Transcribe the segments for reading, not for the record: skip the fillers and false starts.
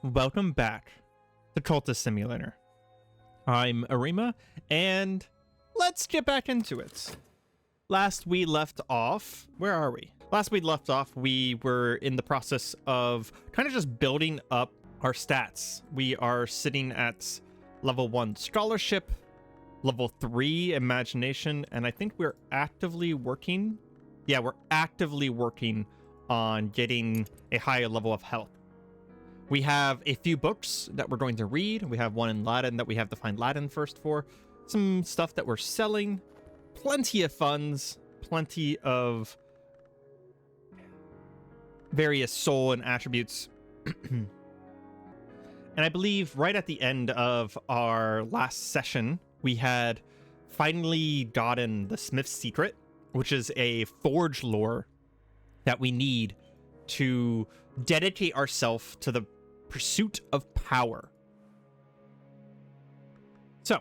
welcome back to Cultist Simulator. I'm Areima, and let's get back into it. Last we left off, where are we? Last we left off, we were in the process of kind of just building up our stats. We are sitting at level 1 scholarship, level 3 imagination, and I think we're actively working. Yeah, we're actively working on getting a higher level of health. We have a few books that we're going to read. We have one in Latin that we have to find Latin first for. Some stuff that we're selling. Plenty of funds. Plenty of various soul and attributes. And I believe right at the end of our last session, we had finally gotten the Smith's Secret, which is a forge lore that we need to dedicate ourselves to the pursuit of power. So,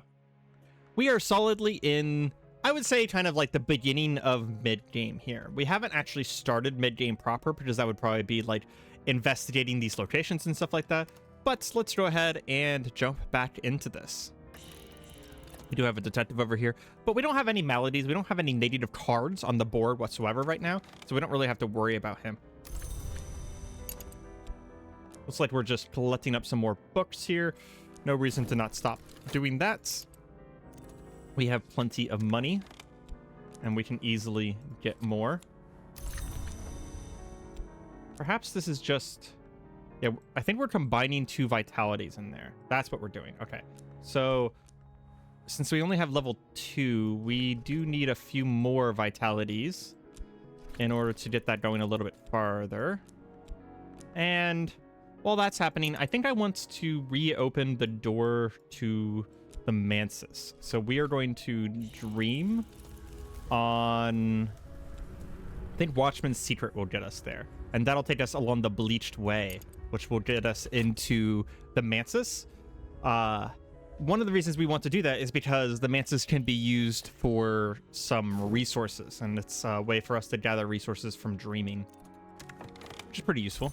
we are solidly in, I would say, kind of like the beginning of mid-game here. We haven't actually started mid-game proper, because that would probably be like investigating these locations and stuff like that. But let's go ahead and jump back into this. We do have a detective over here, but we don't have any maladies. We don't have any negative cards on the board whatsoever right now, so we don't really have to worry about him. Looks like we're just collecting up some more books here. No reason to not stop doing that. We have plenty of money, and we can easily get more. Perhaps this is just... Yeah, I think we're combining 2 vitalities in there. That's what we're doing. Okay, so since we only have level 2, we do need a few more vitalities in order to get that going a little bit farther. And while that's happening, I think I want to reopen the door to the Mansis. So we are going to dream on... I think Watchman's Secret will get us there. And that'll take us along the Bleached Way, which will get us into the Mansis. One of the reasons we want to do that is because the Mansis can be used for some resources, and it's a way for us to gather resources from dreaming, which is pretty useful.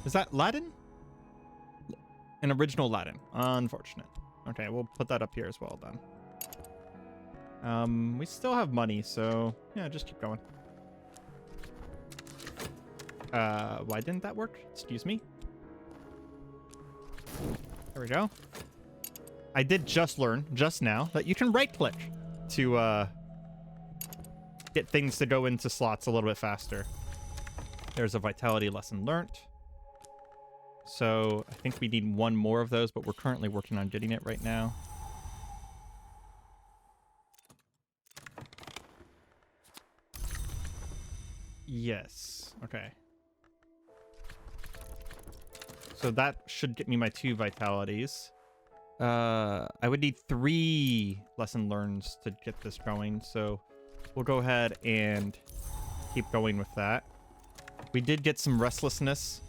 Is that Latin? An original Latin. Unfortunate. Okay, we'll put that up here as well then. We still have money, so yeah, just keep going. Why didn't that work? Excuse me. There we go. I did just learn, just now, that you can right-click to get things to go into slots a little bit faster. There's a vitality lesson learned. So I think we need one more of those, but we're currently working on getting it right now. Yes. Okay. So that should get me my 2 vitalities. I would need 3 lesson learns to get this going, so we'll go ahead and keep going with that. We did get some restlessness.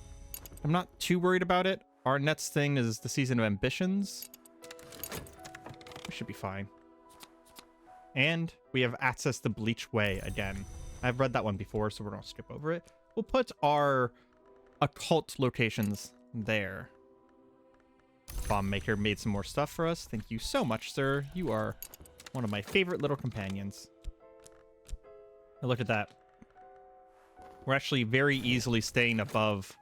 I'm not too worried about it. Our next thing is the Season of Ambitions. We should be fine. And we have access to Bleach Way again. I've read that one before, so we're going to skip over it. We'll put our occult locations there. Bomb Maker made some more stuff for us. Thank you so much, sir. You are one of my favorite little companions. Now look at that. We're actually very easily staying above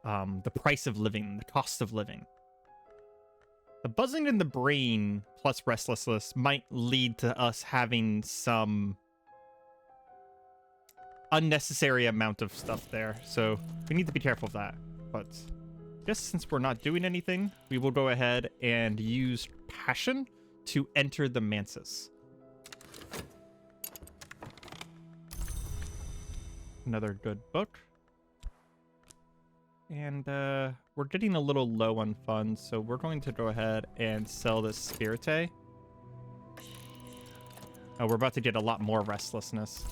the price of living, the cost of living. The buzzing in the brain plus restlessness might lead to us having some unnecessary amount of stuff there, so we need to be careful of that. But I guess since we're not doing anything, we will go ahead and use Passion to enter the Mansis. Another good book. And we're getting a little low on funds, so we're going to go ahead and sell this Spirite. Oh, we're about to get a lot more restlessness.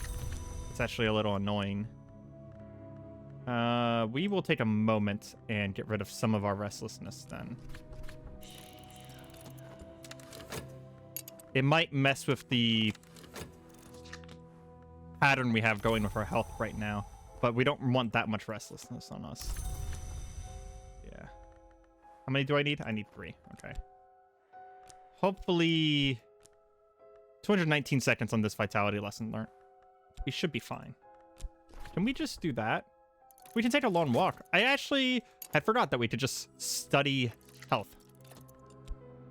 It's actually a little annoying. We will take a moment and get rid of some of our restlessness then. It might mess with the pattern we have going with our health right now, but we don't want that much restlessness on us. Yeah. How many do I need? I need 3. Okay. Hopefully 219 seconds on this vitality lesson learned. We should be fine. Can we just do that? We can take a long walk. I actually had forgot that we could just study health.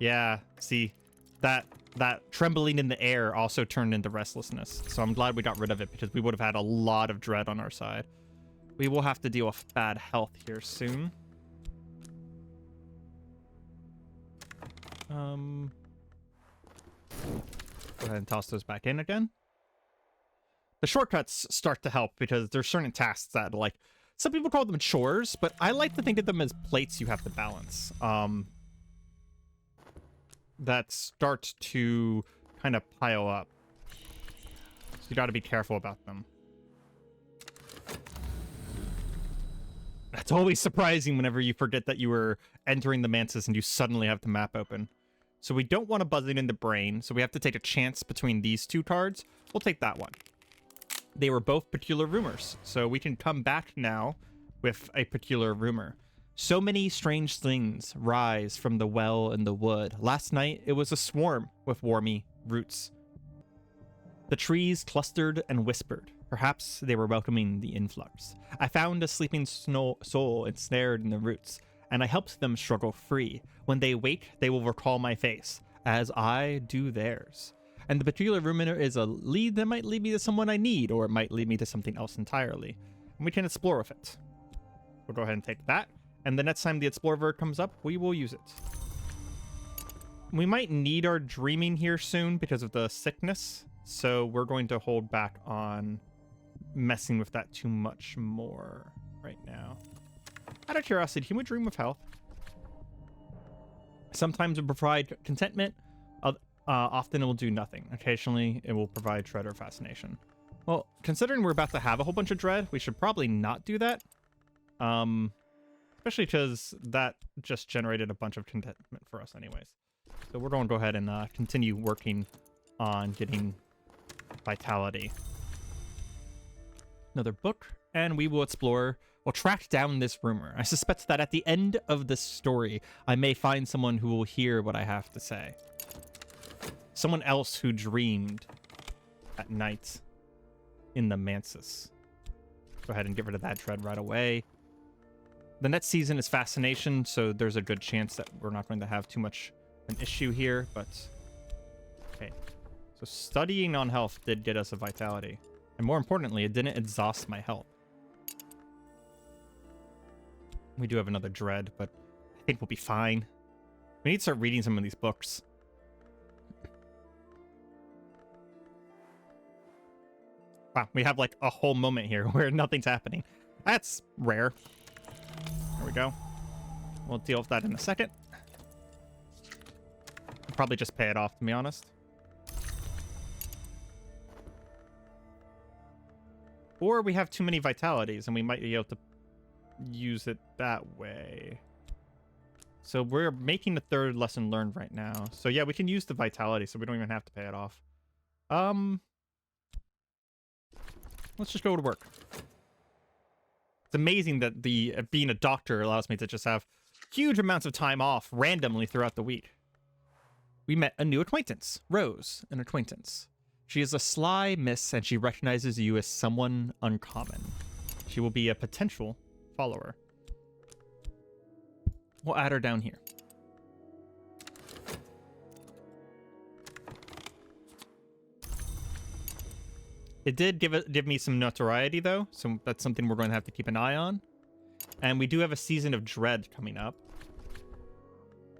Yeah, see, that trembling in the air also turned into restlessness. So I'm glad we got rid of it because we would have had a lot of dread on our side. We will have to deal with bad health here soon. Go ahead and toss those back in again. The shortcuts start to help because there's certain tasks that, like, some people call them chores, but I like to think of them as plates you have to balance. That start to kind of pile up. So you got to be careful about them. That's always surprising whenever you forget that you were entering the Mantis and you suddenly have the map open. So we don't want to buzz it in the brain, so we have to take a chance between these 2 cards. We'll take that one. They were both peculiar rumors, so we can come back now with a peculiar rumor. So many strange things rise from the well in the wood. Last night, it was a swarm with wormy roots. The trees clustered and whispered. Perhaps they were welcoming the influx. I found a sleeping soul ensnared in the roots, and I helped them struggle free. When they wake, they will recall my face, as I do theirs. And the peculiar rumor is a lead that might lead me to someone I need, or it might lead me to something else entirely. And we can explore with it. We'll go ahead and take that. And the next time the Explorer Word comes up, we will use it. We might need our dreaming here soon because of the sickness. So we're going to hold back on messing with that too much more right now. Out of curiosity, can we dream with health? Sometimes it will provide contentment. Often it will do nothing. Occasionally, it will provide dread or fascination. Well, considering we're about to have a whole bunch of dread, we should probably not do that. Especially because that just generated a bunch of contentment for us anyways. So we're going to go ahead and continue working on getting vitality. Another book, and we will explore. We'll track down this rumor. I suspect that at the end of this story, I may find someone who will hear what I have to say. Someone else who dreamed at night in the Mantis. Go ahead and get rid of that dread right away. The next season is Fascination, so there's a good chance that we're not going to have too much an issue here, but okay. So studying on health did get us a vitality. And more importantly, it didn't exhaust my health. We do have another dread, but I think we'll be fine. We need to start reading some of these books. Wow, we have like a whole moment here where nothing's happening. That's rare. There we go. We'll deal with that in a second. I'll probably just pay it off, to be honest. Or we have too many vitalities and we might be able to use it that way. So we're making the 3rd lesson learned right now. So yeah, we can use the vitality so we don't even have to pay it off. Let's just go to work. It's amazing that being a doctor allows me to just have huge amounts of time off randomly throughout the week. We met a new acquaintance, Rose, an acquaintance. She is a sly miss and she recognizes you as someone uncommon. She will be a potential follower. We'll add her down here. It did give me some notoriety, though, so that's something we're going to have to keep an eye on. And we do have a season of Dread coming up.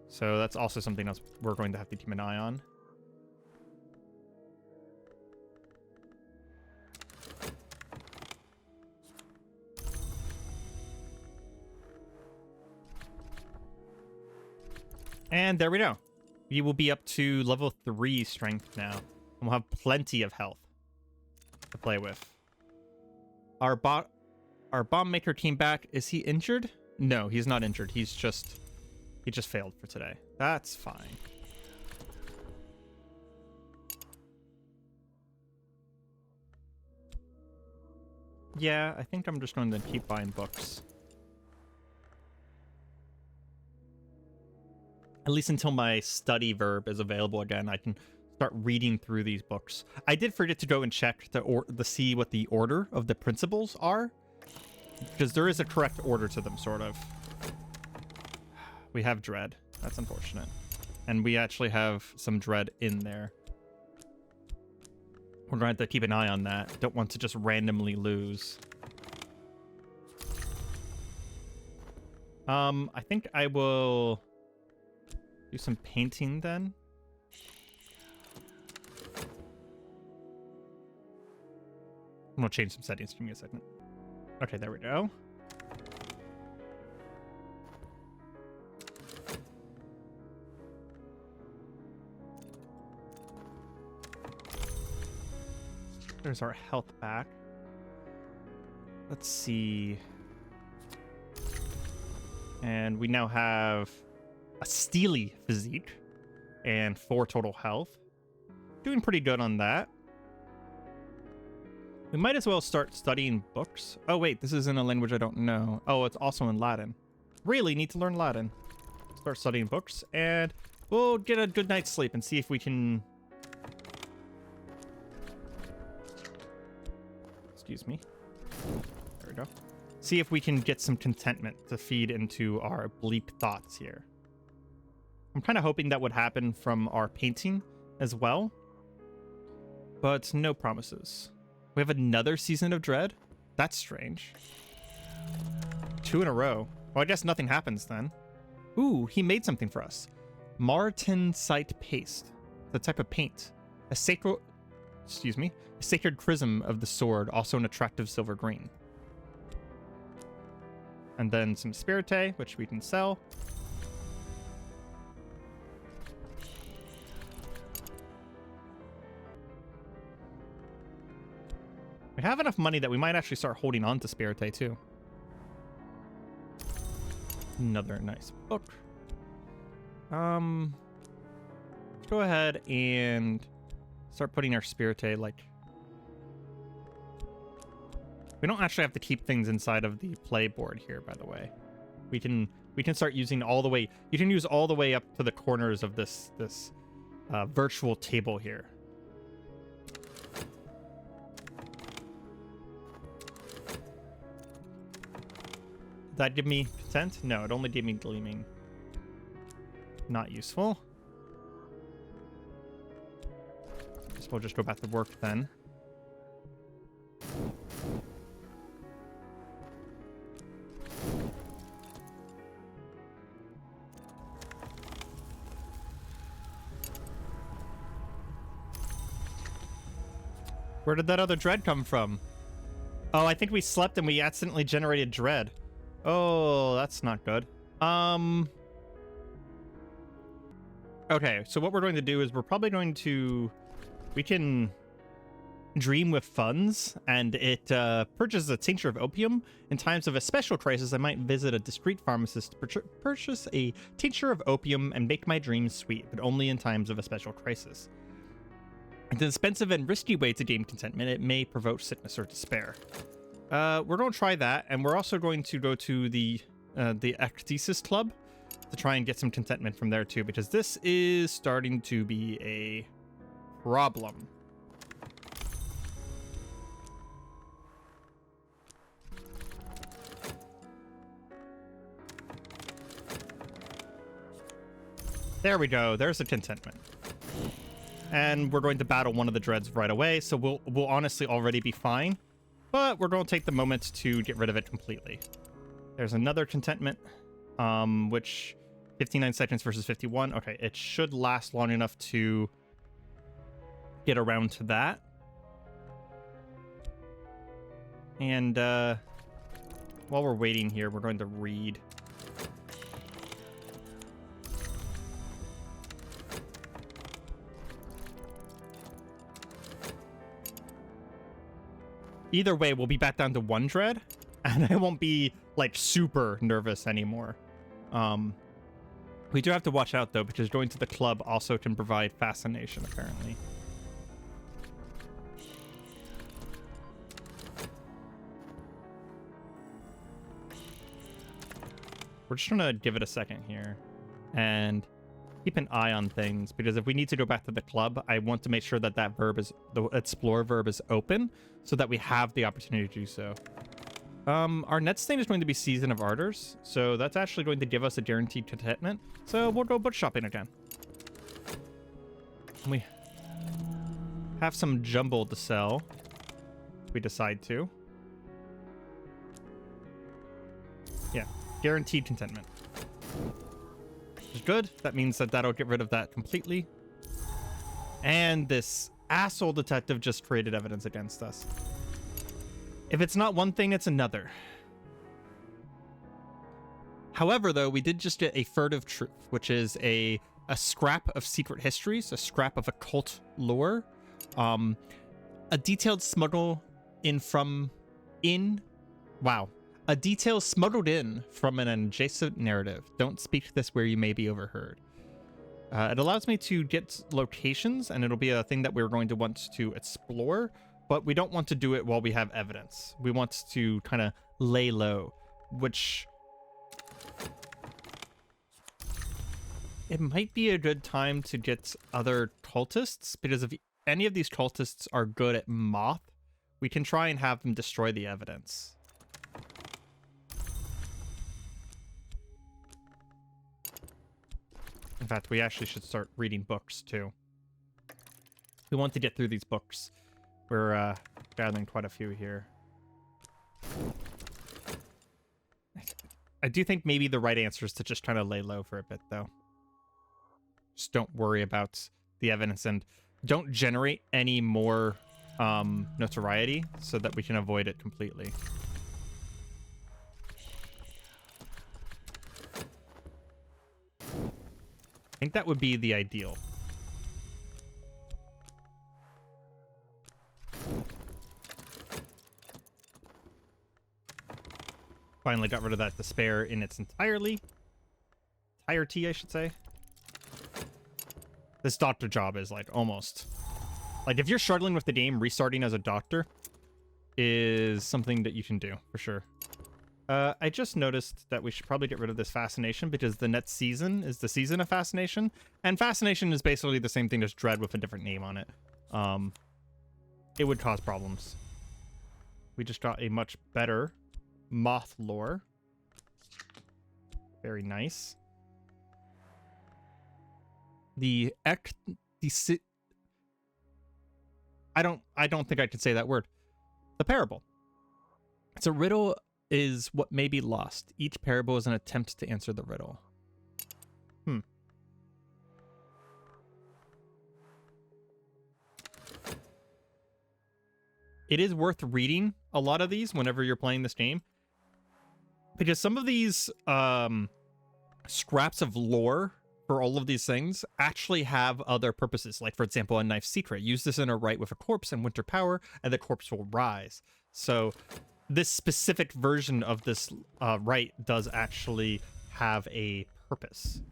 So that's also something else we're going to have to keep an eye on. And there we go. We will be up to level 3 strength now. And we'll have plenty of health to play with. Our bomb maker came back. Is he injured? No, he's not injured. He just failed for today. That's fine. Yeah, I think I'm just going to keep buying books. at least until my study verb is available again, I can start reading through these books. I did forget to go and check to see what the order of the principles are, because there is a correct order to them, sort of. We have dread. That's unfortunate. And we actually have some dread in there. We're going to have to keep an eye on that. Don't want to just randomly lose. I think I will do some painting then. I'm going to change some settings. Give me a second. Okay, there we go. There's our health back. Let's see. And we now have a steely physique and 4 total health. Doing pretty good on that. We might as well start studying books. Oh, wait, this is in a language I don't know. Oh, it's also in Latin. Really need to learn Latin. Start studying books, and we'll get a good night's sleep and see if we can... Excuse me. There we go. See if we can get some contentment to feed into our bleak thoughts here. I'm kind of hoping that would happen from our painting as well, but no promises. We have another season of dread? That's strange. 2 in a row. Well, I guess nothing happens then. Ooh, he made something for us. Martensite paste. The type of paint. A sacred chrism of the sword, also an attractive silver green. And then some spirite, which we can sell. We have enough money that we might actually start holding on to spirite too. Another nice book. Let's go ahead and start putting our spirite, like... We don't actually have to keep things inside of the playboard here, by the way. We can start using all the way... You can use all the way up to the corners of this virtual table here. Did that give me content? No, it only gave me gleaming. Not useful. Guess we'll just go back to work then. Where did that other dread come from? Oh, I think we slept and we accidentally generated dread. Oh, that's not good. Okay, so what we're going to do is we're probably going to... We can dream with funds, and it purchases a tincture of opium. In times of a special crisis, I might visit a discreet pharmacist to purchase a tincture of opium and make my dreams sweet, but only in times of a special crisis. It's an expensive and risky way to gain contentment. It may provoke sickness or despair. We're going to try that, and we're also going to go to the Ecthesis Club to try and get some contentment from there too, because this is starting to be a problem. There we go. There's the contentment. And we're going to battle one of the dreads right away, so we'll honestly already be fine. But we're going to take the moment to get rid of it completely. There's another contentment, which 59 seconds versus 51. Okay, it should last long enough to get around to that. And while we're waiting here, we're going to read. Either way, we'll be back down to 1 dread, and I won't be, like, super nervous anymore. We do have to watch out, though, because going to the club also can provide fascination, apparently. We're just trying to give it a second here. And keep an eye on things, because if we need to go back to the club, I want to make sure that that verb is, the explore verb is open, so that we have the opportunity to do so. Our next thing is going to be Season of Ardors, so that's actually going to give us a guaranteed contentment. So we'll go book shopping again. We have some jumble to sell if we decide to. Yeah, guaranteed contentment. Which is good. That means that that'll get rid of that completely. And this asshole detective just created evidence against us. If it's not one thing, it's another. However, though, we did just get a furtive truth, which is a scrap of secret histories, a scrap of occult lore, a detailed smuggle in from in. Wow. A detail smuggled in from an adjacent narrative. Don't speak this where you may be overheard. It allows me to get locations, and it'll be a thing that we're going to want to explore, but we don't want to do it while we have evidence. We want to kind of lay low, which... It might be a good time to get other cultists, because if any of these cultists are good at moth, we can try and have them destroy the evidence. In fact, we actually should start reading books, too. We want to get through these books. We're gathering quite a few here. I do think maybe the right answer is to just kind of lay low for a bit, though. Just don't worry about the evidence and don't generate any more notoriety so that we can avoid it completely. I think that would be the ideal. Finally got rid of that despair in its entirety, I should say. This doctor job is like almost... Like if you're struggling with the game, restarting as a doctor is something that you can do, for sure. I just noticed that we should probably get rid of this fascination because the next season is the season of fascination. And fascination is basically the same thing as dread with a different name on it. It would cause problems. We just got a much better moth lore. Very nice. I don't think I can say that word. The parable. It's a riddle is what may be lost. Each parable is an attempt to answer the riddle. It is worth reading a lot of these whenever you're playing this game, because some of these scraps of lore for all of these things actually have other purposes. Like, for example, a knife secret. Use this in a rite with a corpse and winter power, and the corpse will rise. So this specific version of this rite does actually have a purpose.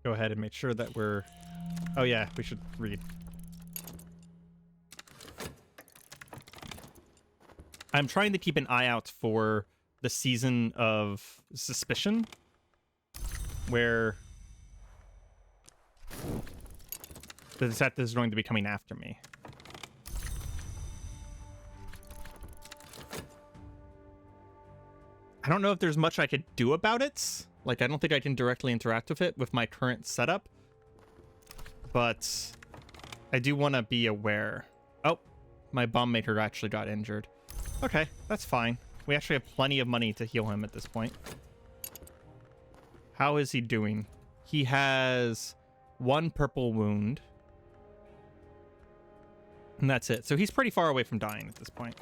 Go ahead and make sure that we're... Oh yeah, we should read. I'm trying to keep an eye out for the season of suspicion, where the detective is going to be coming after me. I don't know if there's much I could do about it. Like, I don't think I can directly interact with it with my current setup, but I do want to be aware. Oh, my bomb maker actually got injured. Okay, that's fine. We actually have plenty of money to heal him at this point. How is he doing? He has 1 purple wound. And that's it. So he's pretty far away from dying at this point.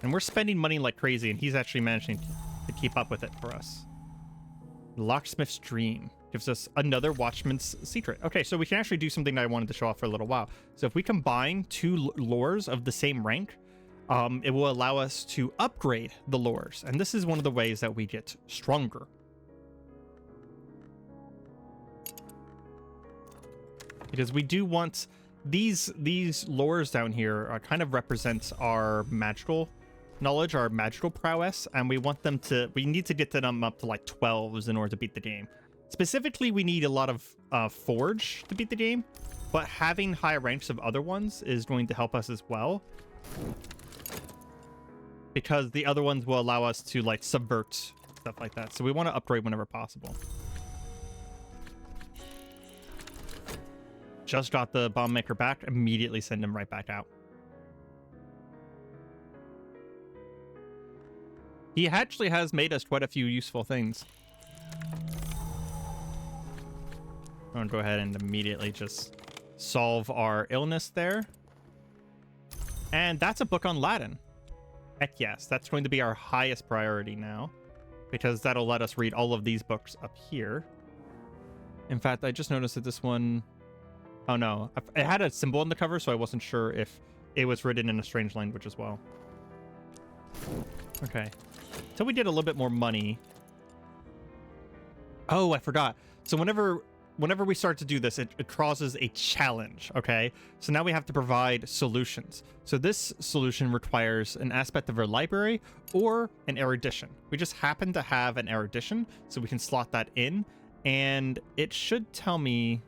And we're spending money like crazy, and he's actually managing to keep up with it for us. Locksmith's Dream gives us another Watchman's Secret. Okay, so we can actually do something that I wanted to show off for a little while. So if we combine 2 lores of the same rank, it will allow us to upgrade the lores. And this is one of the ways that we get stronger. because we do want these lores down here kind of represents our magical knowledge, our magical prowess, and we need to get them up to like 12s in order to beat the game. Specifically, we need a lot of forge to beat the game, but having high ranks of other ones is going to help us as well, because the other ones will allow us to like subvert stuff like that. So we want to upgrade whenever possible. Just got the bomb maker back, immediately send him right back out. He actually has made us quite a few useful things. I'm gonna go ahead and immediately just solve our illness there. And that's a book on Latin. Heck yes, that's going to be our highest priority now, because that'll let us read all of these books up here. In fact, I just noticed that this one... Oh no, it had a symbol on the cover, so I wasn't sure if it was written in a strange language as well. Okay, so we did a little bit more money. Oh, I forgot. So whenever we start to do this, it causes a challenge, okay? So now we have to provide solutions. So this solution requires an aspect of our library or an erudition. We just happen to have an erudition, so we can slot that in, and it should tell me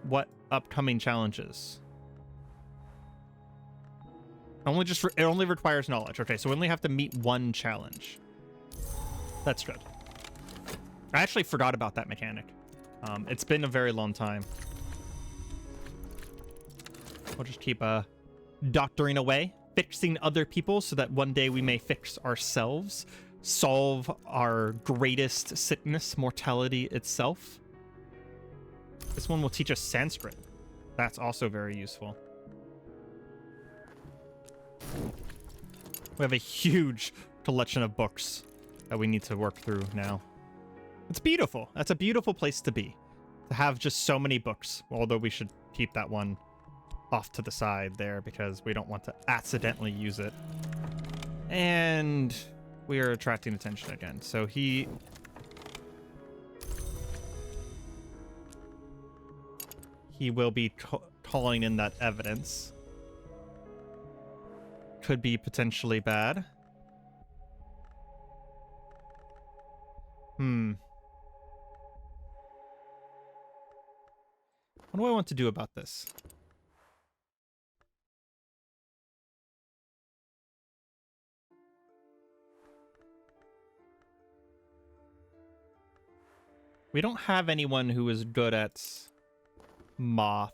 what upcoming challenges. It only requires knowledge. Okay, so we only have to meet one challenge. That's good. I actually forgot about that mechanic. It's been a very long time. We'll just keep doctoring away, fixing other people so that one day we may fix ourselves, solve our greatest sickness, mortality itself. This one will teach us Sanskrit. That's also very useful. We have a huge collection of books that we need to work through now. It's beautiful. That's a beautiful place to be. To have just so many books. Although we should keep that one off to the side there because we don't want to accidentally use it. And we are attracting attention again. So he will be calling in that evidence. Could be potentially bad. What do I want to do about this? We don't have anyone who is good at moth.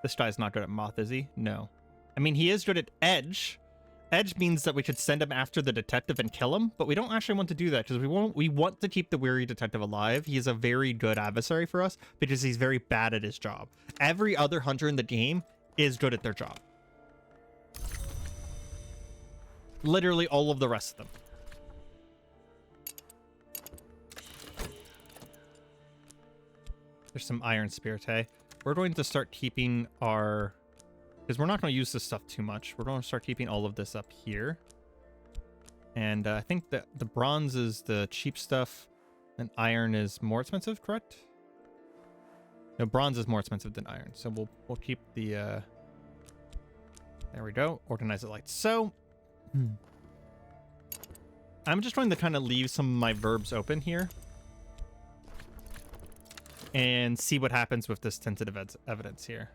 This guy's not good at moth, is he? No. I mean, he is good at edge. Edge means that we could send him after the detective and kill him, but we don't actually want to do that because we want to keep the weary detective alive. He is a very good adversary for us because he's very bad at his job. Every other hunter in the game is good at their job. Literally all of the rest of them. There's some iron spirit, hey? We're going to start keeping our... Because we're not going to use this stuff too much. We're going to start keeping all of this up here. And I think that the bronze is the cheap stuff, and iron is more expensive, correct? No, bronze is more expensive than iron. So we'll keep the... There we go. Organize it like so. I'm just trying to kind of leave some of my verbs open here. And see what happens with this tentative evidence here.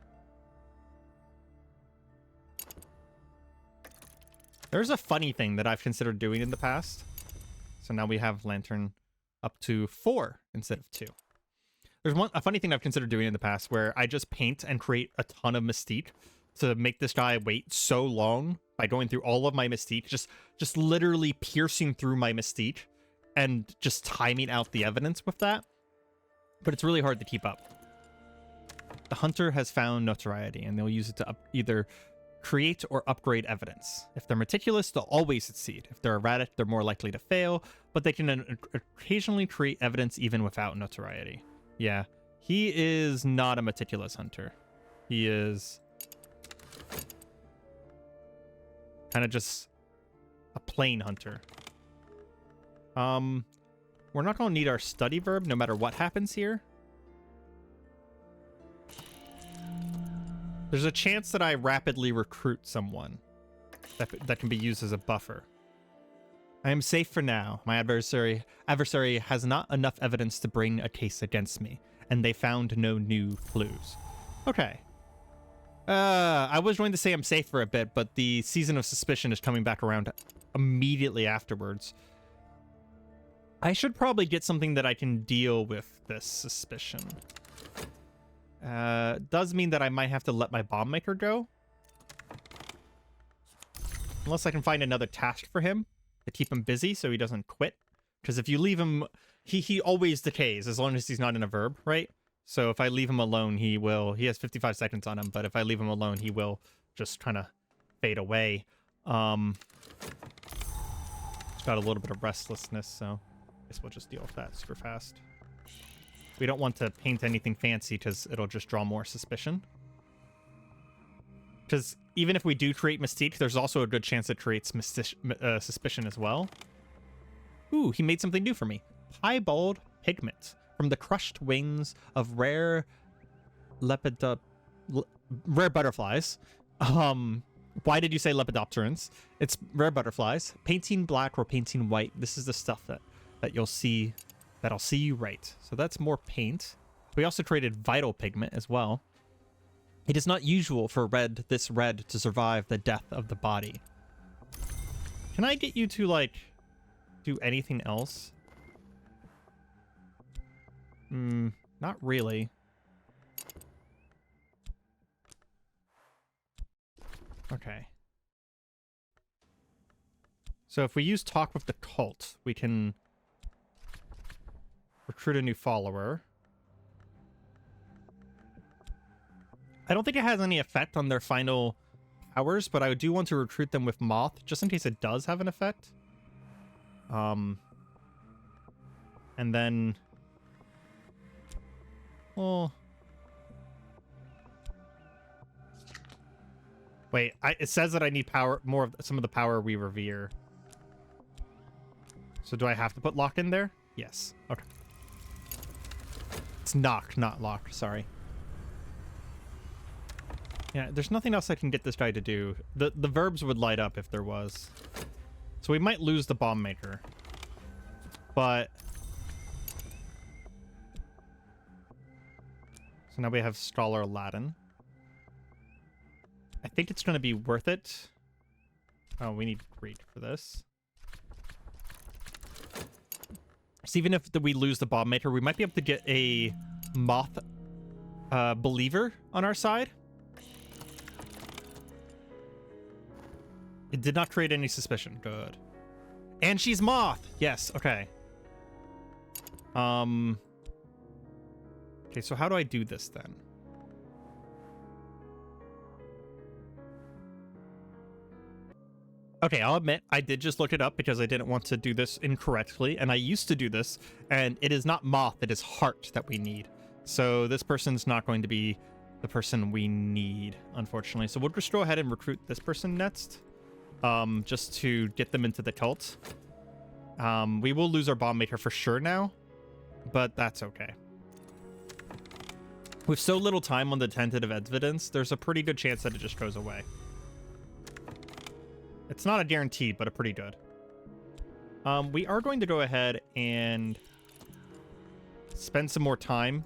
There's a funny thing that I've considered doing in the past. So now we have lantern up to 4 instead of 2. There's a funny thing I've considered doing in the past where I just paint and create a ton of mystique to make this guy wait so long by going through all of my mystique, just literally piercing through my mystique and just timing out the evidence with that. But it's really hard to keep up. The hunter has found notoriety, and they'll use it to either create or upgrade evidence. If they're meticulous, they'll always succeed. If they're erratic, they're more likely to fail, but they can occasionally create evidence even without notoriety. Yeah, he is not a meticulous hunter. He is kind of just a plain hunter. We're not going to need our study verb no matter what happens here. There's a chance that I rapidly recruit someone that can be used as a buffer. I am safe for now. My adversary has not enough evidence to bring a case against me, and they found no new clues. Okay. I was going to say I'm safe for a bit, but the season of suspicion is coming back around immediately afterwards. I should probably get something that I can deal with this suspicion. Does mean that I might have to let my bomb maker go. Unless I can find another task for him to keep him busy so he doesn't quit. Because if you leave him, he always decays as long as he's not in a verb, right? So if I leave him alone, he has 55 seconds on him, but if I leave him alone, he will just kind of fade away. He's got a little bit of restlessness, so I guess we'll just deal with that super fast. We don't want to paint anything fancy because it'll just draw more suspicion. Because even if we do create Mystique, there's also a good chance it creates suspicion as well. Ooh, he made something new for me. Piebald pigment from the crushed wings of rare butterflies. Why did you say lepidopterans? It's rare butterflies. Painting black or painting white. This is the stuff that you'll see, that I'll see you right. So that's more paint. We also created vital pigment as well. It is not usual for this red to survive the death of the body. Can I get you to, like, do anything else? Not really. Okay. So if we use talk with the cult, we can recruit a new follower. I don't think it has any effect on their final powers, but I do want to recruit them with Moth, just in case it does have an effect. And then... well... wait, it says that I need power, more of some of the power we revere. So do I have to put lock in there? Yes. Okay. It's knock, not lock. Sorry. Yeah, there's nothing else I can get this guy to do. The verbs would light up if there was. So we might lose the bomb maker. But... so now we have Scholar Aladdin. I think it's going to be worth it. Oh, we need Greek for this. So even if we lose the bomb maker, we might be able to get a Moth believer on our side. It did not create any suspicion. Good. And she's Moth. Yes. Okay. Okay, so how do I do this then? Okay, I'll admit, I did just look it up because I didn't want to do this incorrectly, and I used to do this, and it is not Moth, it is Heart that we need. So this person's not going to be the person we need, unfortunately. So we'll just go ahead and recruit this person next, just to get them into the cult. We will lose our bomb maker for sure now, but that's okay. With so little time on the tentative evidence, there's a pretty good chance that it just goes away. It's not a guarantee, but a pretty good. We are going to go ahead and spend some more time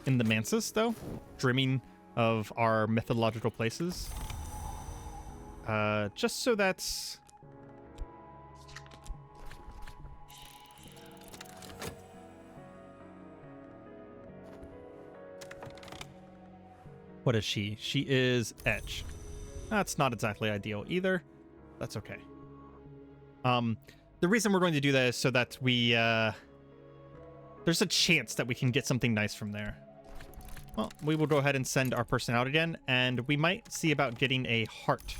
in the Mansus, though, dreaming of our mythological places. Just so that's... what is she? She is Etch. That's not exactly ideal either. That's okay. The reason we're going to do that is so that we, there's a chance that we can get something nice from there. Well, we will go ahead and send our person out again, and we might see about getting a Heart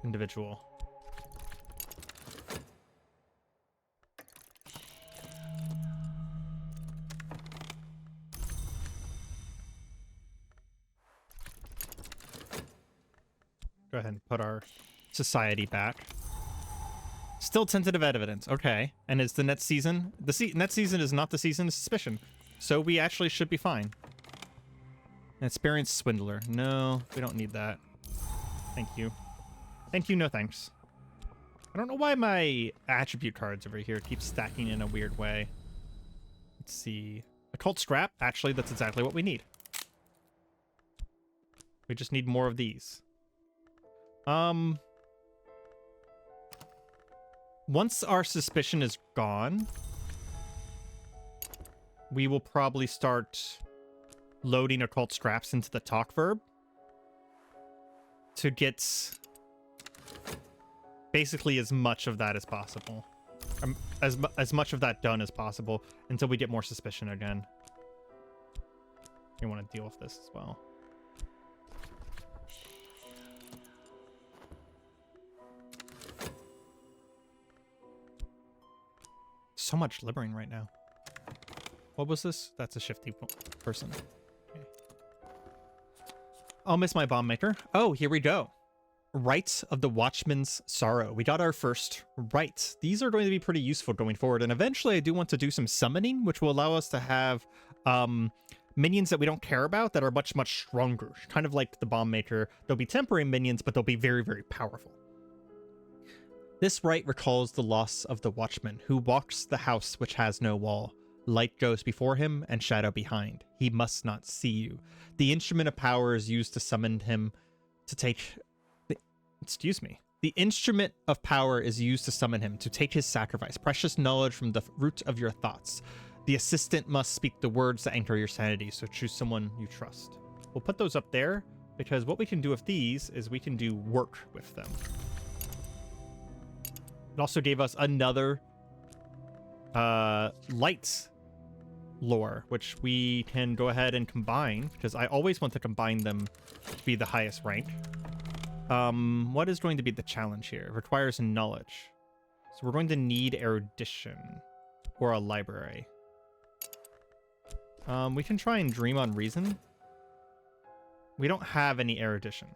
individual. Go ahead and put our society back. Still tentative evidence. Okay. And it's the next season. The next season is not the season of suspicion. So we actually should be fine. An experienced swindler. No, we don't need that. Thank you. Thank you, no thanks. I don't know why my attribute cards over here keep stacking in a weird way. Let's see. Occult scrap. Actually, that's exactly what we need. We just need more of these. Once our suspicion is gone, we will probably start loading occult scraps into the talk verb to get basically as much of that as possible. As much of that done as possible until we get more suspicion again. You want to deal with this as well. So much libbering right now. What was this? That's a shifty person. Okay. I'll miss my bomb maker. Oh, here we go. Rites of the Watchman's Sorrow. We got our first rites. These are going to be pretty useful going forward. And eventually I do want to do some summoning, which will allow us to have minions that we don't care about that are much, much stronger. Kind of like the bomb maker. They'll be temporary minions, but they'll be very, very powerful. This rite recalls the loss of the watchman who walks the house which has no wall. Light goes before him and shadow behind. He must not see you. The instrument of power is used to summon him to take... Excuse me. The instrument of power is used to summon him to take his sacrifice. Precious knowledge from the root of your thoughts. The assistant must speak the words that anchor your sanity, so choose someone you trust. We'll put those up there because what we can do with these is we can do work with them. It also gave us another light lore, which we can go ahead and combine because I always want to combine them to be the highest rank. What is going to be the challenge here? It requires knowledge. So we're going to need erudition or a library. We can try and dream on reason. We don't have any erudition.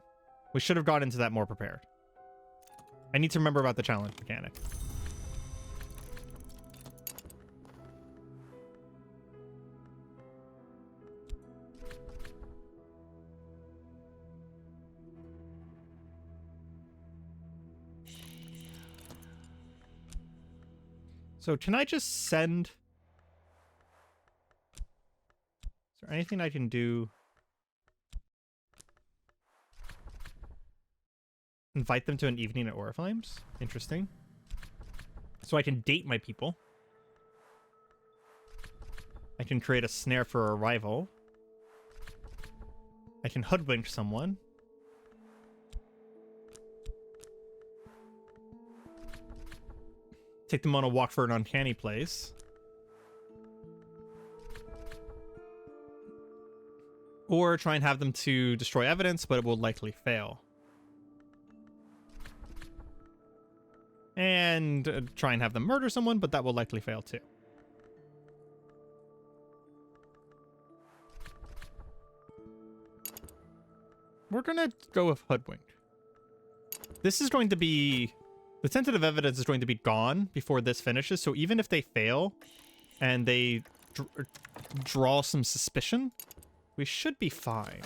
We should have got into that more prepared. I need to remember about the challenge mechanic. So can I just send... Is there anything I can do? Invite them to an evening at Oriflames? Interesting. So I can date my people. I can create a snare for arrival. I can hoodwink someone. Take them on a walk for an uncanny place. Or try and have them to destroy evidence, but it will likely fail. And try and have them murder someone, but that will likely fail too. We're gonna go with hoodwink. This is going to be... The tentative evidence is going to be gone before this finishes, so even if they fail and they draw some suspicion, we should be fine.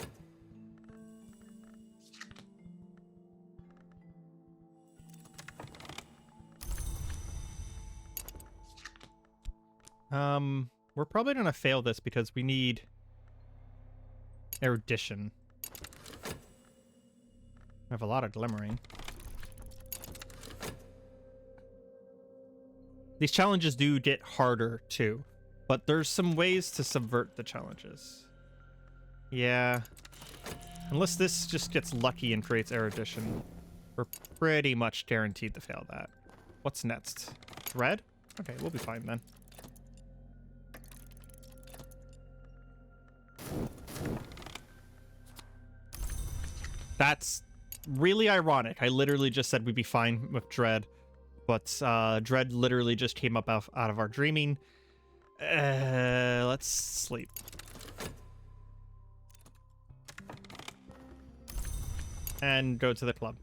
We're probably gonna fail this because we need erudition. I have a lot of glimmering. These challenges do get harder too, but there's some ways to subvert the challenges. Yeah. Unless this just gets lucky and creates erudition, we're pretty much guaranteed to fail that. What's next? Red? Okay, we'll be fine then. That's really ironic. I literally just said we'd be fine with Dread, but Dread literally just came up out of our dreaming. Let's sleep. And go to the club.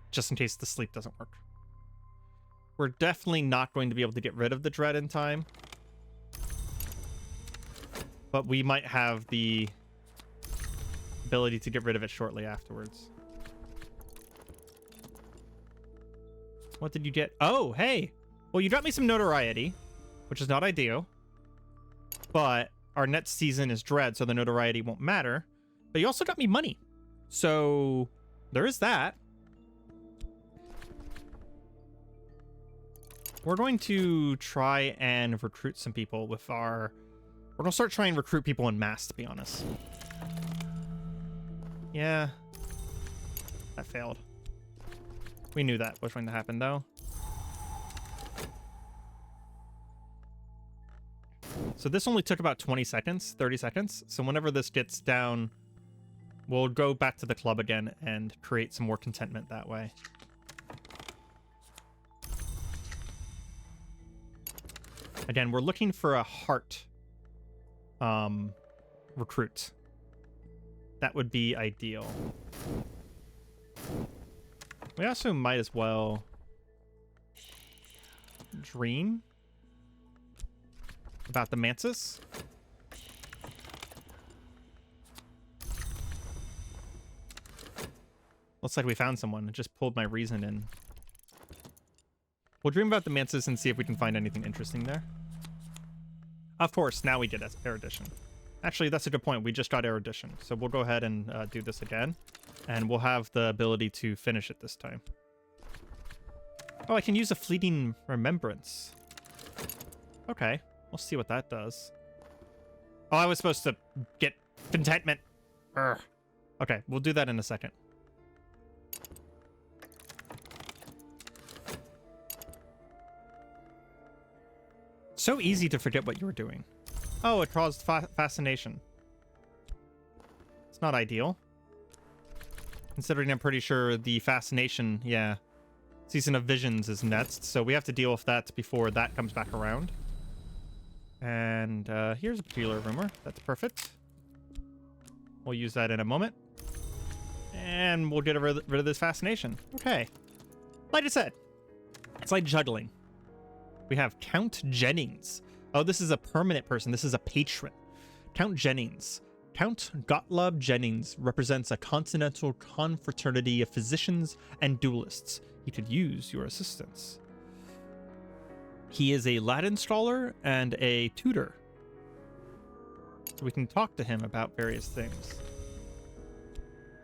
Just in case the sleep doesn't work. We're definitely not going to be able to get rid of the Dread in time. but we might have the ability to get rid of it shortly afterwards. What did you get? Oh, hey. Well, you dropped me some notoriety, which is not ideal. But our next season is Dread, so the notoriety won't matter. But you also got me money. So there is that. We're going to try and recruit some people with our... We're going to start trying to recruit people en masse, to be honest. Yeah. That failed. We knew that was going to happen, though. So this only took about 20 seconds, 30 seconds. So whenever this gets down, we'll go back to the club again and create some more contentment that way. Again, we're looking for a heart recruit. That would be ideal. We also might as well dream about the Mantis. Looks like we found someone. It just pulled my reason in. We'll dream about the Mantis and see if we can find anything interesting there. Of course, now we get erudition. Actually, that's a good point. We just got erudition. So we'll go ahead and do this again. And we'll have the ability to finish it this time. Oh, I can use a fleeting remembrance. Okay, we'll see what that does. Oh, I was supposed to get contentment. Urgh. Okay, we'll do that in a second. So easy to forget what you were doing. Oh, it caused fascination. It's not ideal. Considering I'm pretty sure the fascination, yeah, Season of Visions is next, so we have to deal with that before that comes back around. And here's a peculiar rumor. That's perfect. We'll use that in a moment. And we'll get rid of this fascination. Okay. Like I said, it's like juggling. We have Count Jennings. Oh, this is a permanent person. This is a patron. Count Jennings. Count Gottlob Jennings represents a continental confraternity of physicians and duelists. He could use your assistance. He is a Latin scholar and a tutor. So we can talk to him about various things.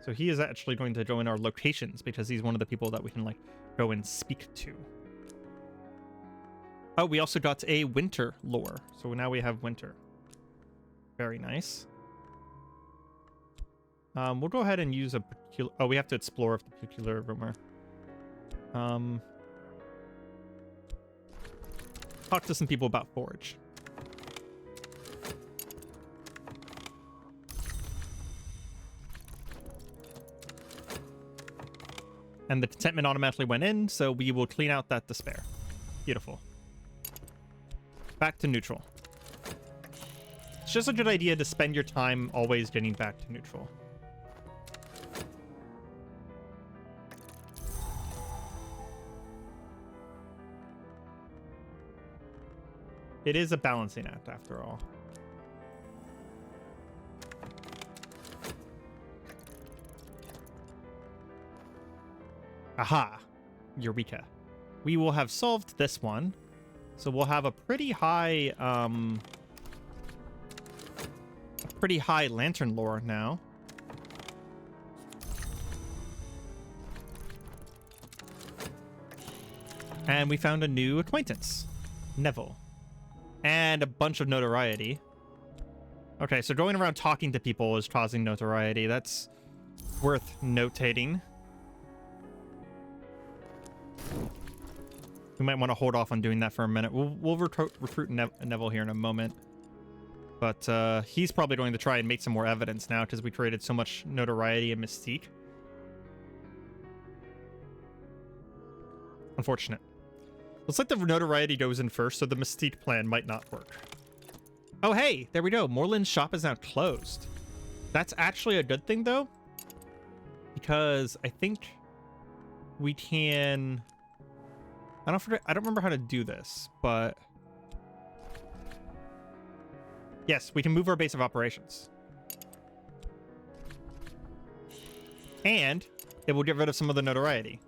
So he is actually going to go in our locations because he's one of the people that we can, like, go and speak to. Oh, we also got a winter lore. So now we have winter. Very nice. We'll go ahead and use a particular... Oh, we have to explore the particular rumor. Talk to some people about Forge. And the contentment automatically went in, so we will clean out that despair. Beautiful. Back to neutral. It's just a good idea to spend your time always getting back to neutral. It is a balancing act, after all. Aha! Eureka. We will have solved this one. So we'll have a pretty high lantern lore now. And we found a new acquaintance, Neville. And a bunch of notoriety. Okay, so going around talking to people is causing notoriety. That's worth notating. We might want to hold off on doing that for a minute. We'll recruit Neville here in a moment. But he's probably going to try and make some more evidence now because we created so much notoriety and mystique. Unfortunate. Looks like the notoriety goes in first, so the mystique plan might not work. Oh, hey, there we go. Moreland's shop is now closed. That's actually a good thing, though, because I think we can... I don't remember how to do this, but... Yes, we can move our base of operations. And it will get rid of some of the notoriety.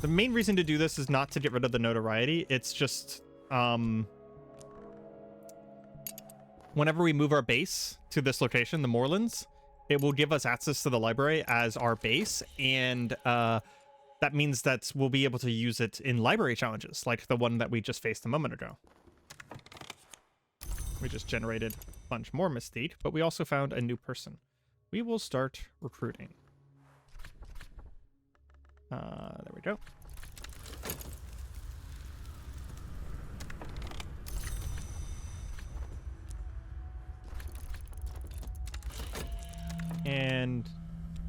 The main reason to do this is not to get rid of the notoriety. It's just, whenever we move our base to this location, the Moorlands, it will give us access to the library as our base, and that means that we'll be able to use it in library challenges, like the one that we just faced a moment ago. We just generated a bunch more mystique, but we also found a new person. We will start recruiting. There we go. And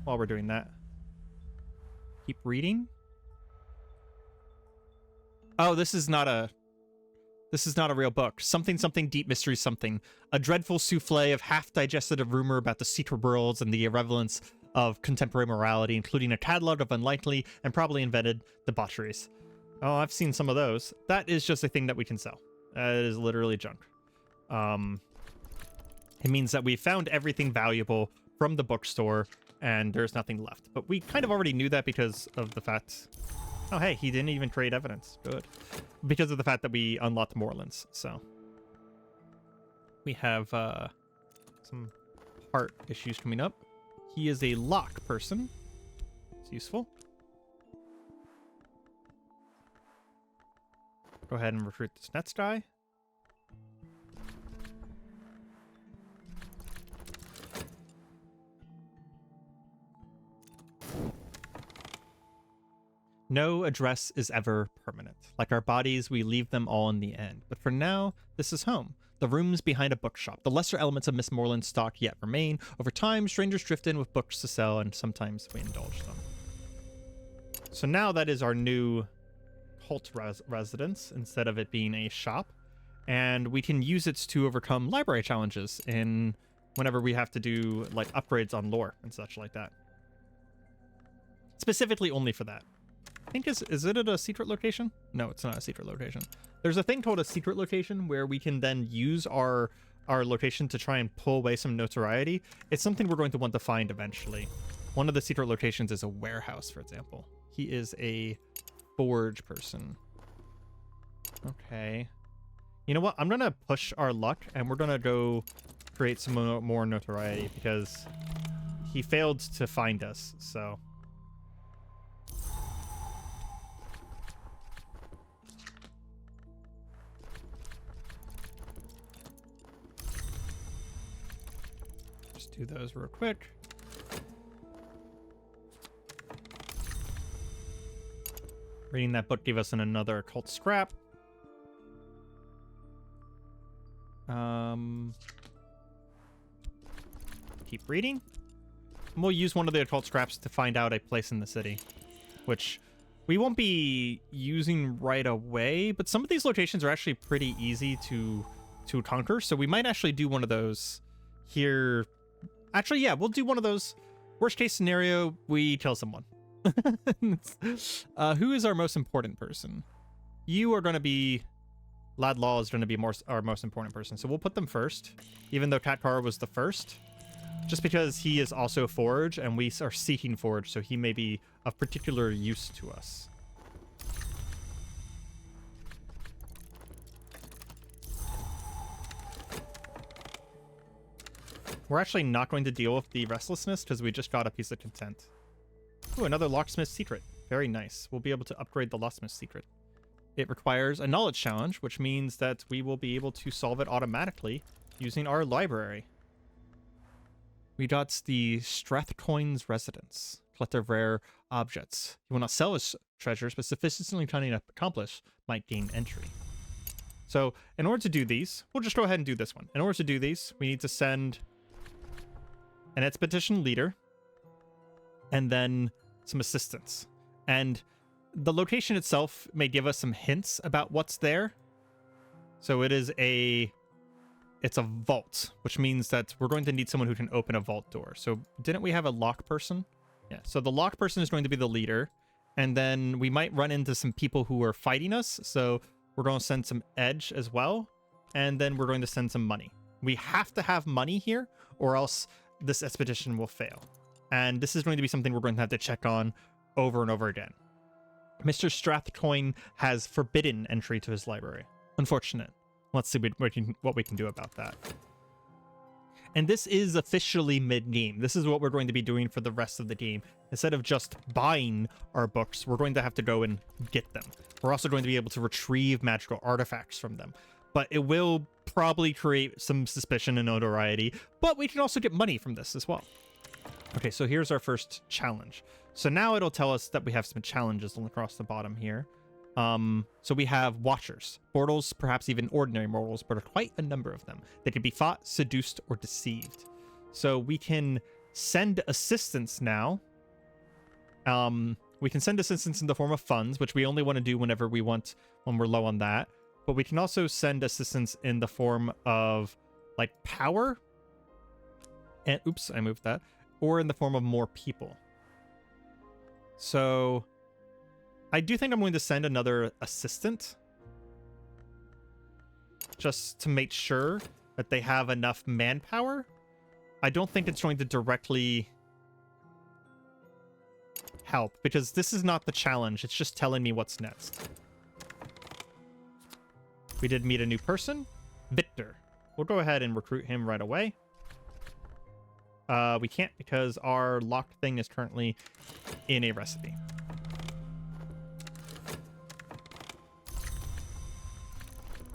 while we're doing that, keep reading. Oh, this is not a real book. Something deep mystery something. A dreadful souffle of half-digested rumor about the secret worlds and the irrelevance of contemporary morality, including a catalog of unlikely and probably invented debaucheries. Oh, I've seen some of those. That is just a thing that we can sell. That is literally junk. It means that we found everything valuable from the bookstore, and there's nothing left. But we kind of already knew that because of the fact... Oh, hey, he didn't even create evidence. Good. Because of the fact that we unlocked Moorlands, so... We have some heart issues coming up. He is a lock person. It's useful. Go ahead and recruit this next guy. No address is ever permanent. Like our bodies, we leave them all in the end. But for now, this is home. The rooms behind a bookshop. The lesser elements of Miss Moorland's stock yet remain. Over time, strangers drift in with books to sell, and sometimes we indulge them. So now that is our new cult residence, instead of it being a shop. And we can use it to overcome library challenges in whenever we have to do like upgrades on lore and such like that. Specifically only for that. I think is it at a secret location? No, it's not a secret location. There's a thing called a secret location where we can then use our location to try and pull away some notoriety. It's something we're going to want to find eventually. One of the secret locations is a warehouse, for example. He is a forge person. Okay. You know what? I'm going to push our luck, and we're going to go create some more notoriety, because he failed to find us, so... do those real quick. Reading that book gave us another occult scrap. Keep reading. And we'll use one of the occult scraps to find out a place in the city, which we won't be using right away, but some of these locations are actually pretty easy to conquer, so we might actually do one of those here. Actually, yeah, we'll do one of those. Worst case scenario, we kill someone. Who is our most important person? You are going to be... Ladlaw is going to be our most important person, so we'll put them first, even though Katkar was the first. Just because he is also Forge, and we are seeking Forge, so he may be of particular use to us. We're actually not going to deal with the restlessness because we just got a piece of content. Ooh, another locksmith secret. Very nice. We'll be able to upgrade the locksmith secret. It requires a knowledge challenge, which means that we will be able to solve it automatically using our library. We got the Strathcoin's residence. Collector of rare objects. He will not sell his treasures, but sufficiently cunning accomplice might gain entry. So in order to do these, we'll just go ahead and do this one. In order to do these, we need to send an expedition leader and then some assistants. And the location itself may give us some hints about what's there. So it's a vault, which means that we're going to need someone who can open a vault door. So didn't we have a lock person? Yeah, so the lock person is going to be the leader. And then we might run into some people who are fighting us. So we're going to send some edge as well. And then we're going to send some money. We have to have money here, or else this expedition will fail. And this is going to be something we're going to have to check on over and over again. Mr. Strathcoin has forbidden entry to his library. Unfortunate. Let's see what we can do about that. And this is officially mid-game. This is what we're going to be doing for the rest of the game. Instead of just buying our books, we're going to have to go and get them. We're also going to be able to retrieve magical artifacts from them. But it will probably create some suspicion and notoriety, but we can also get money from this as well. Okay, so here's our first challenge. So now it'll tell us that we have some challenges across the bottom here. So we have Watchers, mortals, perhaps even ordinary mortals, but are quite a number of them. They can be fought, seduced, or deceived. So we can send assistance now. We can send assistance in the form of funds, which we only want to do whenever we want, when we're low on that. But we can also send assistance in the form of, like, power. And, oops, I moved that. Or in the form of more people. So I do think I'm going to send another assistant, just to make sure that they have enough manpower. I don't think it's going to directly help, because this is not the challenge. It's just telling me what's next. We did meet a new person, Victor. We'll go ahead and recruit him right away. We can't because our locked thing is currently in a recipe.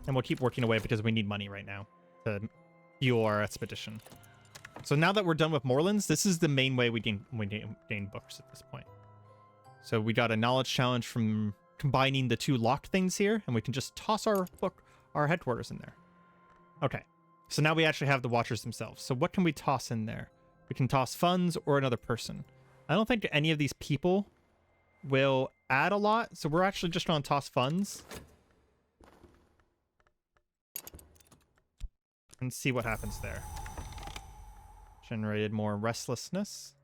And we'll keep working away because we need money right now to fuel our expedition. So now that we're done with Moorlands, this is the main way we gain books at this point. So we got a knowledge challenge from combining the two locked things here, and we can just toss our headquarters in there. Okay, so now we actually have the Watchers themselves. So what can we toss in there? We can toss funds or another person. I don't think any of these people will add a lot, so we're actually just going to toss funds and see what happens there. Generated more restlessness.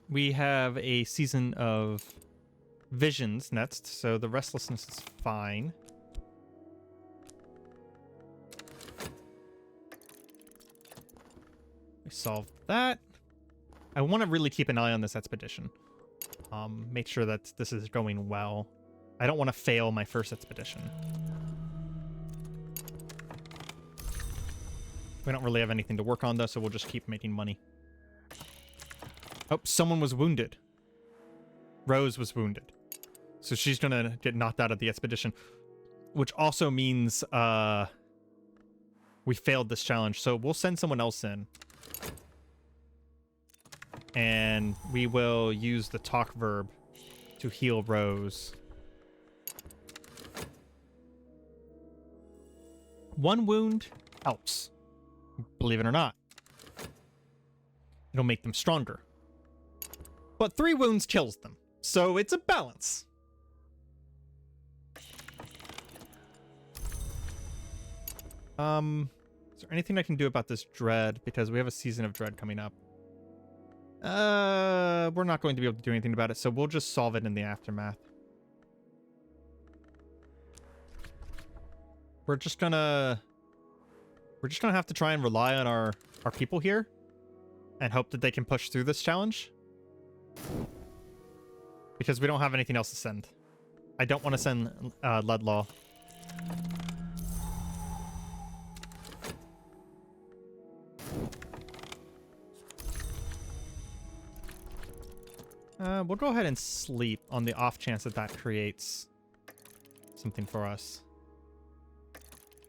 We have a season of visions next, so the restlessness is fine. We solved that. I want to really keep an eye on this expedition. Make sure that this is going well. I don't want to fail my first expedition. We don't really have anything to work on, though, so we'll just keep making money. Oh, someone was wounded. Rose was wounded. So she's going to get knocked out of the expedition, which also means we failed this challenge. So we'll send someone else in. And we will use the talk verb to heal Rose. One wound helps, believe it or not. It'll make them stronger. But 3 wounds kills them, so it's a balance. Is there anything I can do about this dread? Because we have a season of dread coming up. We're not going to be able to do anything about it, so we'll just solve it in the aftermath. We're just gonna have to try and rely on our people here and hope that they can push through this challenge. Because we don't have anything else to send. I don't want to send Ledlaw. We'll go ahead and sleep on the off chance that that creates something for us.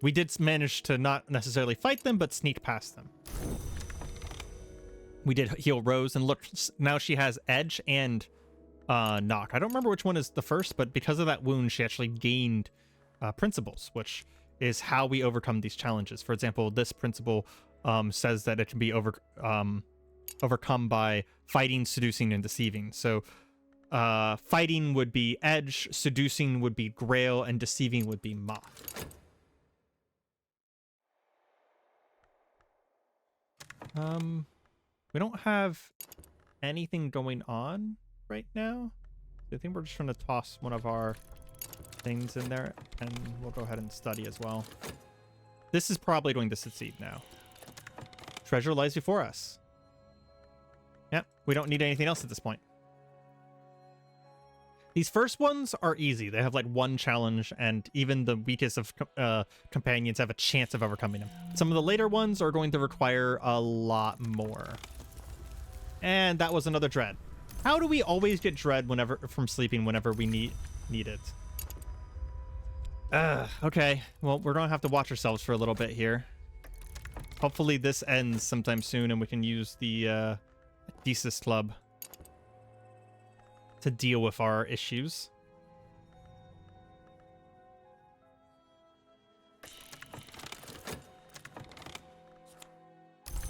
We did manage to not necessarily fight them, but sneak past them. We did heal Rose, and look, now she has Edge and Knock. I don't remember which one is the first, but because of that wound, she actually gained principles, which is how we overcome these challenges. For example, this principle says that it can be overcome by fighting, seducing, and deceiving. So fighting would be Edge, seducing would be Grail, and deceiving would be Moth. We don't have anything going on right now. I think we're just going to toss one of our things in there, and we'll go ahead and study as well. This is probably going to succeed now. Treasure lies before us. Yep, we don't need anything else at this point. These first ones are easy. They have like one challenge, and even the weakest of companions have a chance of overcoming them. Some of the later ones are going to require a lot more. And that was another dread. How do we always get dread whenever from sleeping whenever we need it? Okay. Well, we're gonna have to watch ourselves for a little bit here. Hopefully this ends sometime soon and we can use the Thesis Club to deal with our issues.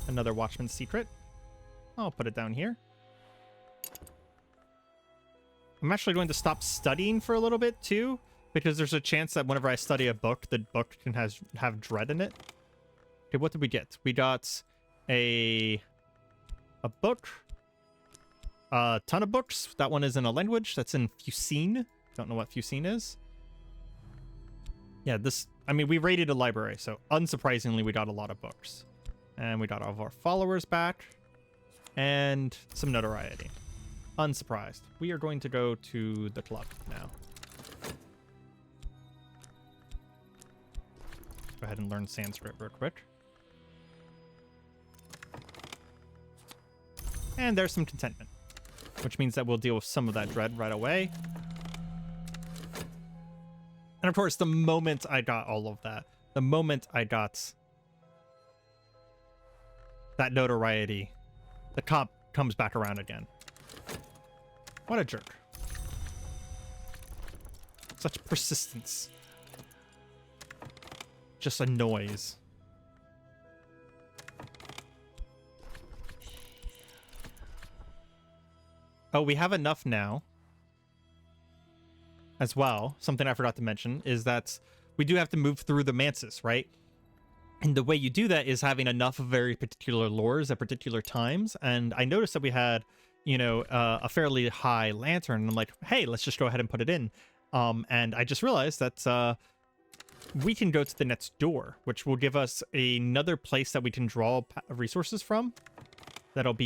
Another Watchman's Secret. I'll put it down here. I'm actually going to stop studying for a little bit too, because there's a chance that whenever I study a book, the book can have dread in it. Okay, what did we get? We got a book. A ton of books. That one is in a language. That's in Fusine. Don't know what Fusine is. Yeah, I mean, we raided a library, so unsurprisingly, we got a lot of books. And we got all of our followers back. And some notoriety. Unsurprised. We are going to go to the club now. Go ahead and learn Sanskrit real quick. And there's some contentment, which means that we'll deal with some of that dread right away. And of course, the moment I got all of that, the moment I got that notoriety, the cop comes back around again. What a jerk. Such persistence. Just annoys. Oh, we have enough now. As well, something I forgot to mention is that we do have to move through the manses, right? And the way you do that is having enough of very particular lures at particular times. And I noticed that we had, you know, a fairly high lantern. I'm like, hey, let's just go ahead and put it in. And I just realized that we can go to the next door, which will give us another place that we can draw resources from. That'll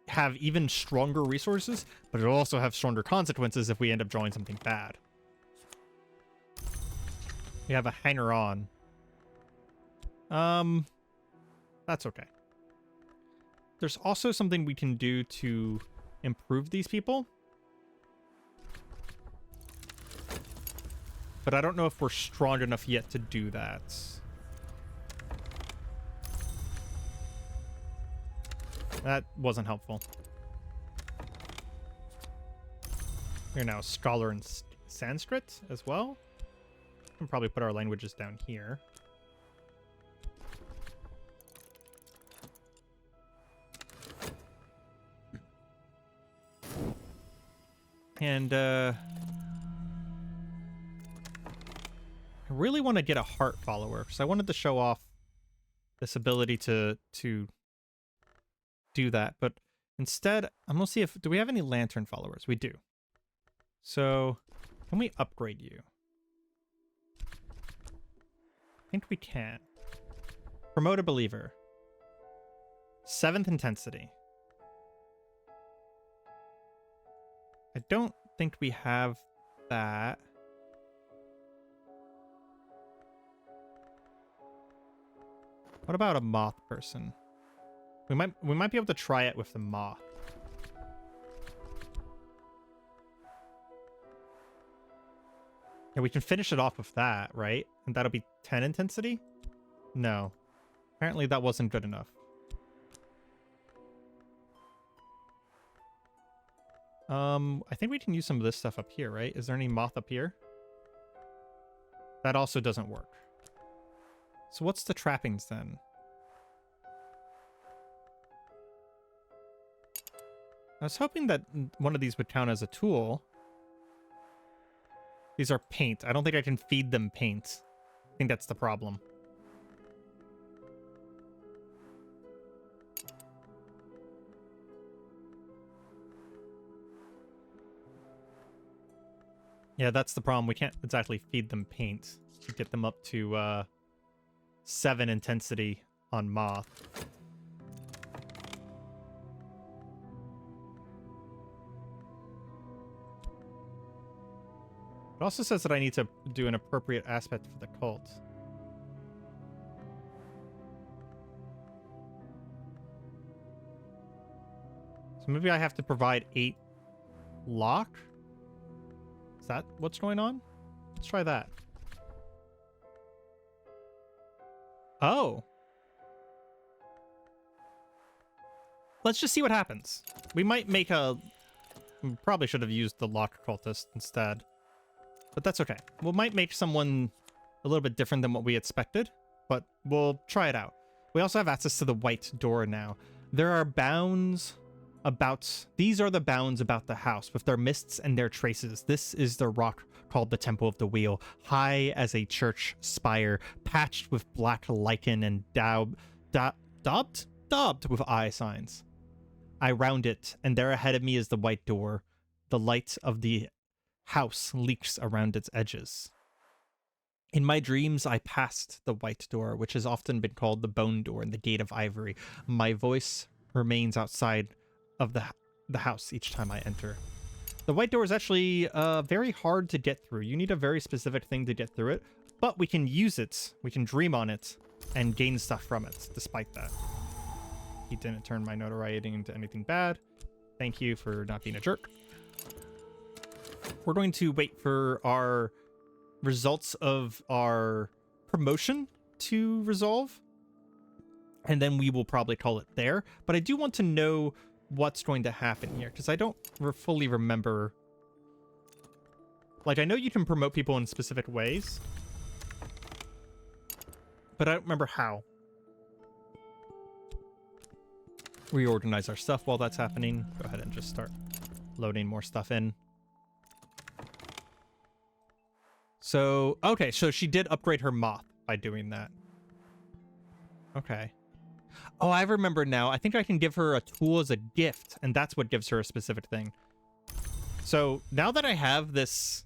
have even stronger resources, but it'll also have stronger consequences if we end up drawing something bad. We have a hanger on. That's okay. There's also something we can do to improve these people. But I don't know if we're strong enough yet to do that. That wasn't helpful. We're now a scholar in Sanskrit as well. We can probably put our languages down here. And I really want to get a heart follower because I wanted to show off this ability to do that, but instead I'm gonna see if do we have any lantern followers. We do. So can we upgrade you? I think we can. Promote a believer. 7th intensity. I don't think we have that. What about a moth person? We might be able to try it with the moth. Yeah, we can finish it off with that, right? And that'll be 10 intensity? No. Apparently that wasn't good enough. I think we can use some of this stuff up here, right? Is there any moth up here? That also doesn't work. So what's the trappings then? I was hoping that one of these would count as a tool. These are paint. I don't think I can feed them paint. I think that's the problem. Yeah, that's the problem. We can't exactly feed them paint to get them up to 7 intensity on Moth. It also says that I need to do an appropriate aspect for the cult. So maybe I have to provide 8 lock? Is that what's going on? Let's try that. Oh. Let's just see what happens. We might make a... We probably should have used the lock cultist instead. But that's okay. We might make someone a little bit different than what we expected, but we'll try it out. We also have access to the white door now. There are bounds about... These are the bounds about the house, with their mists and their traces. This is the rock called the Temple of the Wheel, high as a church spire, patched with black lichen and daubed with eye signs. I round it, and there ahead of me is the white door. The light of the house leaks around its edges. In my dreams, I passed the white door, which has often been called the bone door and the gate of ivory. My voice remains outside of the house each time I enter. The white door is actually very hard to get through. You need a very specific thing to get through it, but we can use it, we can dream on it, and gain stuff from it, despite that. He didn't turn my notoriety into anything bad. Thank you for not being a jerk. We're going to wait for our results of our promotion to resolve, and then we will probably call it there. But I do want to know what's going to happen here, because I don't fully remember. Like, I know you can promote people in specific ways, but I don't remember how. Reorganize our stuff while that's happening. Go ahead and just start loading more stuff in. So, okay, so she did upgrade her moth by doing that. Okay. Oh, I remember now. I think I can give her a tool as a gift, and that's what gives her a specific thing. So, now that I have this...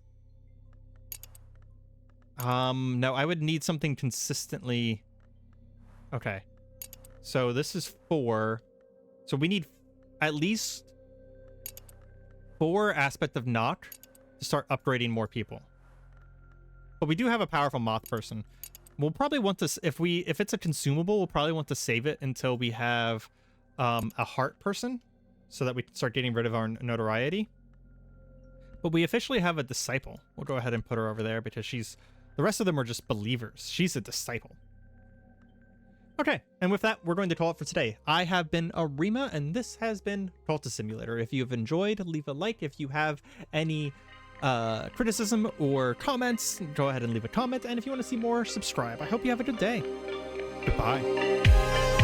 no, I would need something consistently... Okay. So, this is 4. So, we need at least 4 aspect of knock to start upgrading more people. But we do have a powerful moth person. We'll probably want to, if it's a consumable, we'll probably want to save it until we have a heart person, so that we can start getting rid of our notoriety. But we officially have a disciple. We'll go ahead and put her over there because the rest of them are just believers. She's a disciple. Okay, and with that, we're going to call it for today. I have been Areima, and this has been Cultist Simulator. If you've enjoyed, leave a like. If you have any criticism or comments, go ahead and leave a comment. And if you want to see more, subscribe. I hope you have a good day. Goodbye.